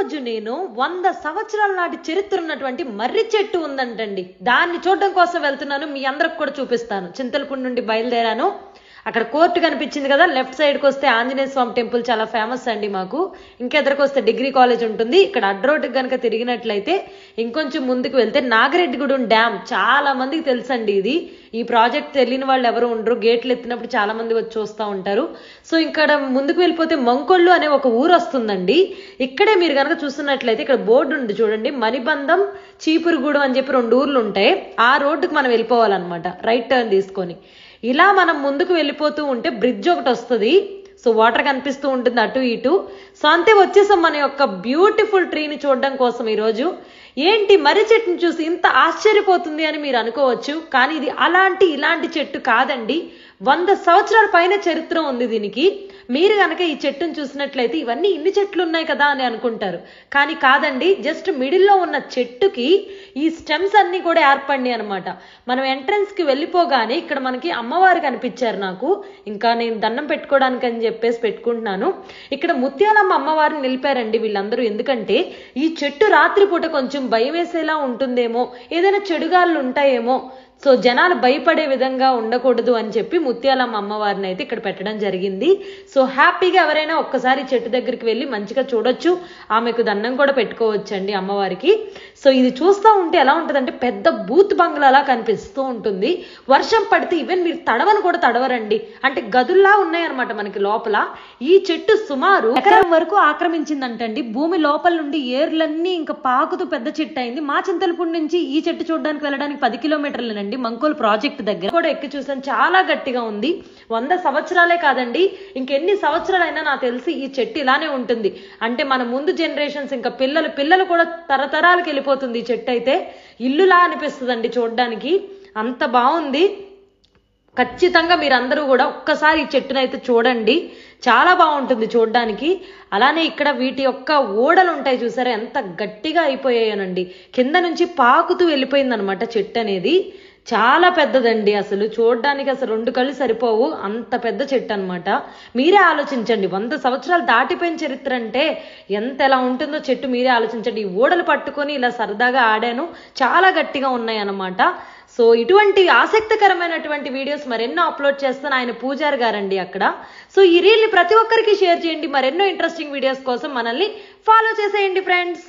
రోజు నేను 100 సంవత్సరాల నాటి చరిత్ర ఉన్నటువంటి మర్రి చెట్టు ఉందంటండి. దాన్ని చూడడం కోసం వెళ్తున్నాను. మీ అందరికి కూడా చూపిస్తాను. చింతలపూడి నుండి బయలుదేరాను. అక్కడ కోర్టు కనిపించింది కదా, లెఫ్ట్ సైడ్కి వస్తే ఆంజనేయ స్వామి టెంపుల్ చాలా ఫేమస్ అండి మాకు. ఇంకెదరికి వస్తే డిగ్రీ కాలేజ్ ఉంటుంది. ఇక్కడ అడ్డ రోడ్డుకి కనుక తిరిగినట్లయితే ఇంకొంచెం ముందుకు వెళ్తే నాగిరెడ్డిగూడెం డ్యామ్ చాలా మందికి తెలుసండి. ఈ ప్రాజెక్ట్ తెలియని వాళ్ళు ఎవరు ఉండరు. గేట్లు ఎత్తినప్పుడు చాలా మంది వచ్చి చూస్తూ ఉంటారు. సో ఇక్కడ ముందుకు వెళ్ళిపోతే మంకొళ్ళు అనే ఒక ఊరు వస్తుందండి. ఇక్కడే మీరు కనుక చూస్తున్నట్లయితే ఇక్కడ బోర్డు ఉంది చూడండి, మణిబంధం చీపురుగూడెం అని చెప్పి 2 ఊర్లు ఉంటాయి. ఆ రోడ్డుకు మనం వెళ్ళిపోవాలన్నమాట, రైట్ టర్న్ తీసుకొని. ఇలా మనం ముందుకు వెళ్ళిపోతూ ఉంటే బ్రిడ్జ్ ఒకటి వస్తుంది. సో వాటర్ కనిపిస్తూ ఉంటుంది అటు ఇటు. సో అంతే వచ్చేసాం మన యొక్క బ్యూటిఫుల్ ట్రీని చూడడం కోసం. ఈరోజు ఏంటి మర్రి చెట్టుని చూసి ఇంత ఆశ్చర్యపోతుంది అని మీరు అనుకోవచ్చు, కానీ ఇది ఇలాంటి చెట్టు కాదండి. 100 సంవత్సరాల పైన చరిత్ర ఉంది దీనికి. మీరు కనుక ఈ చెట్టును చూసినట్లయితే ఇవన్నీ ఇన్ని చెట్లు ఉన్నాయి కదా అని అనుకుంటారు, కానీ కాదండి. జస్ట్ మిడిల్లో ఉన్న చెట్టుకి ఈ స్టెమ్స్ అన్ని కూడా ఏర్పడినాయి అనమాట. మనం ఎంట్రన్స్ కి వెళ్ళిపోగానే ఇక్కడ మనకి అమ్మవారు కనిపించారు నాకు. ఇంకా నేను దండం పెట్టుకోవడానికి అని చెప్పేసి పెట్టుకుంటున్నాను. ఇక్కడ ముత్యాలమ్మ అమ్మవారిని నిలిపారండి వీళ్ళందరూ. ఎందుకంటే ఈ చెట్టు రాత్రిపూట కొంచెం భయం వేసేలా ఉంటుందేమో, ఏదైనా చెడుగాళ్ళు ఉంటాయేమో, సో జనాలు భయపడే విధంగా ఉండకూడదు అని చెప్పి ముత్యాలమ్మ అమ్మవారిని అయితే ఇక్కడ పెట్టడం జరిగింది. సో హ్యాపీగా ఎవరైనా ఒక్కసారి చెట్టు దగ్గరికి వెళ్ళి మంచిగా చూడొచ్చు. ఆమెకు దండం కూడా పెట్టుకోవచ్చు అండి అమ్మవారికి. సో ఇది చూస్తూ ఉంటే ఎలా ఉంటుందంటే పెద్ద బూత్ బంగ్లాలా కనిపిస్తూ ఉంటుంది. వర్షం పడితే ఈవెన్ మీరు తడవను కూడా తడవరండి, అంటే గదుల్లా ఉన్నాయన్నమాట మనకి లోపల. ఈ చెట్టు సుమారు ఎకరం వరకు ఆక్రమించిందంటండి. భూమి లోపల నుండి ఏర్లన్నీ ఇంకా పాకుతూ పెద్ద చెట్టు అయింది. మా చింతలపూడి నుంచి ఈ చెట్టు చూడడానికి వెళ్ళడానికి 10 కిలోమీటర్లేనండి. మంకోల్ ప్రాజెక్ట్ దగ్గర కూడా ఎక్కి చూసాను, చాలా గట్టిగా ఉంది. 100 సంవత్సరాలే కాదండి, ఇంకెన్ని సంవత్సరాలైనా నాకు తెలిసి ఈ చెట్టు ఇలానే ఉంటుంది. అంటే మన ముందు జనరేషన్స్ ఇంకా పిల్లలు కూడా తరతరాలకు వెళ్ళిపోతుంది. ఈ చెట్టు అయితే ఇల్లులా అనిపిస్తుందండి చూడడానికి, అంత బాగుంది. ఖచ్చితంగా మీరందరూ కూడా ఒక్కసారి ఈ చెట్టునైతే చూడండి, చాలా బాగుంటుంది చూడడానికి. అలానే ఇక్కడ వీటి యొక్క ఓడలు ఉంటాయి చూసారా, ఎంత గట్టిగా అయిపోయాయనండి. కింద నుంచి పాకుతూ వెళ్ళిపోయింది అనమాట చెట్టు అనేది. చాలా పెద్దదండి, అసలు చూడడానికి అసలు 2 కళ్ళు సరిపోవు, అంత పెద్ద చెట్టు అనమాట. మీరే ఆలోచించండి, 100 సంవత్సరాలు దాటిపోయిన చరిత్ర అంటే ఎలా ఉంటుందో చెట్టు మీరే ఆలోచించండి. ఈ ఓడలు పట్టుకొని ఇలా సరదాగా ఆడాను, చాలా గట్టిగా ఉన్నాయి అన్నమాట. సో ఇటువంటి ఆసక్తికరమైనటువంటి వీడియోస్ మరెన్నో అప్లోడ్ చేస్తాను. ఆయన పూజారి గారండి అక్కడ. సో ఈ రీల్ని ప్రతి ఒక్కరికి షేర్ చేయండి. మరెన్నో ఇంట్రెస్టింగ్ వీడియోస్ కోసం మనల్ని ఫాలో చేసేయండి ఫ్రెండ్స్.